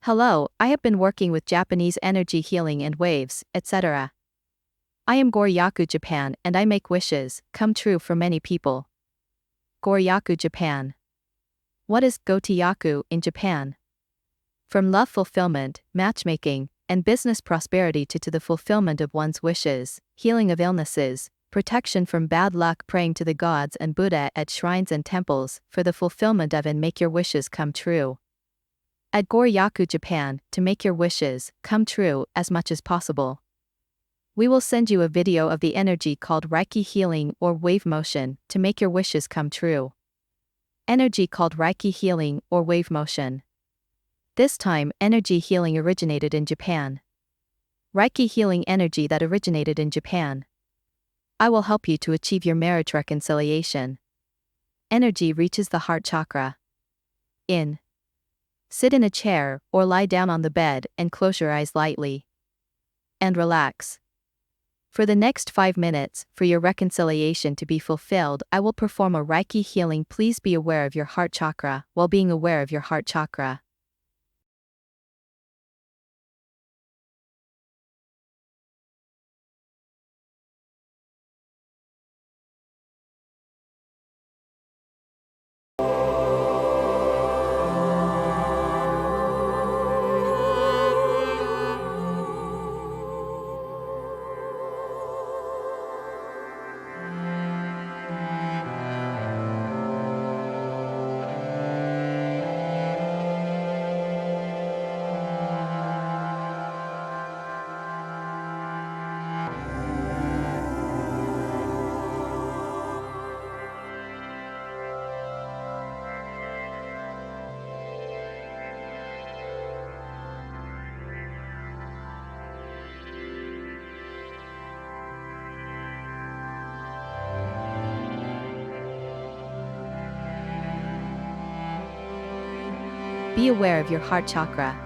Hello, I have been working with Japanese energy healing and waves, etc. I am Goryaku Japan and I make wishes come true for many people. Goryaku Japan. What is Gotiyaku in Japan? From love fulfillment, matchmaking, and business prosperity to the fulfillment of one's wishes, healing of illnesses, protection from bad luck, praying to the gods and Buddha at shrines and temples for the fulfillment of and make your wishes come true. At Goryaku Japan, to make your wishes come true as much as possible. We will send you a video of the energy called Reiki healing or wave motion to make your wishes come true. Energy called Reiki healing or wave motion. This time, energy healing originated in Japan. Reiki healing energy that originated in Japan. I will help you to achieve your marriage reconciliation. Energy reaches the heart chakra. Sit in a chair or lie down on the bed and close your eyes lightly. And relax. For the next 5 minutes, for your reconciliation to be fulfilled, I will perform a Reiki healing. Please be aware of your heart chakra while being aware of your heart chakra. Be aware of your heart chakra.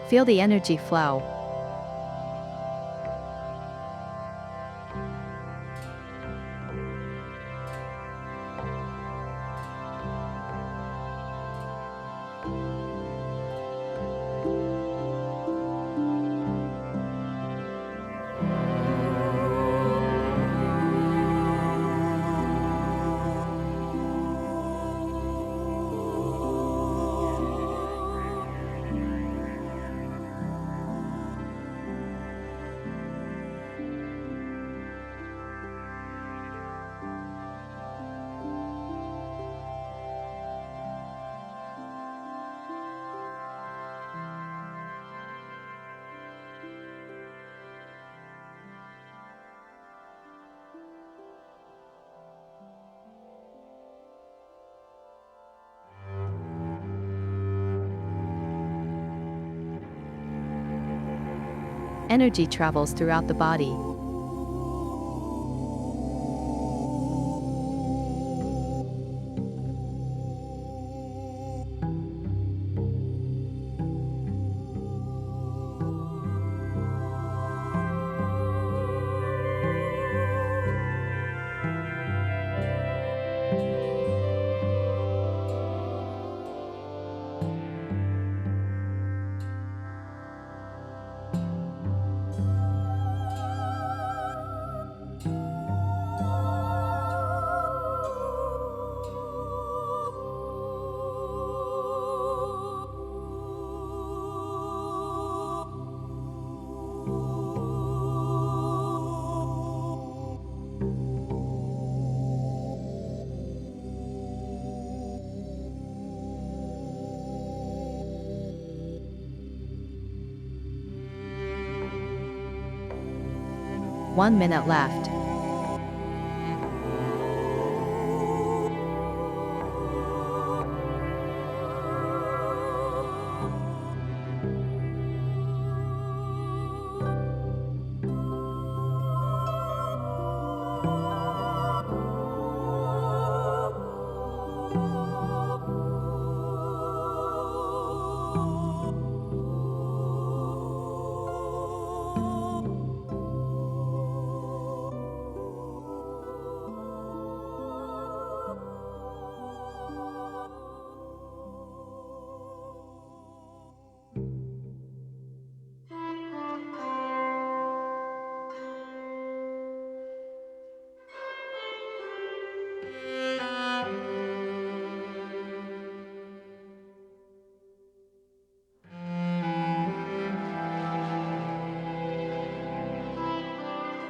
Feel the energy flow. Energy travels throughout the body. 1 minute left.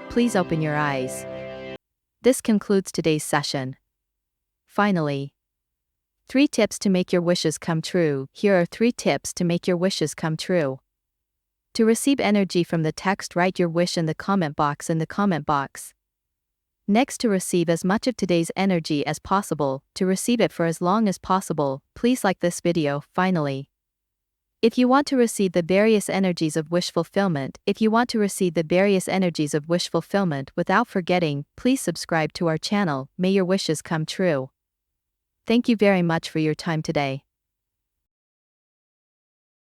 Please open your eyes. This concludes today's session. Finally, 3 tips to make your wishes come true. Here are 3 tips to make your wishes come true. To receive energy from the text, write your wish in the comment box Next, to receive as much of today's energy as possible, to receive it for as long as possible, please like this video. Finally, if you want to receive the various energies of wish fulfillment, without forgetting, please subscribe to our channel. May your wishes come true. Thank you very much for your time today.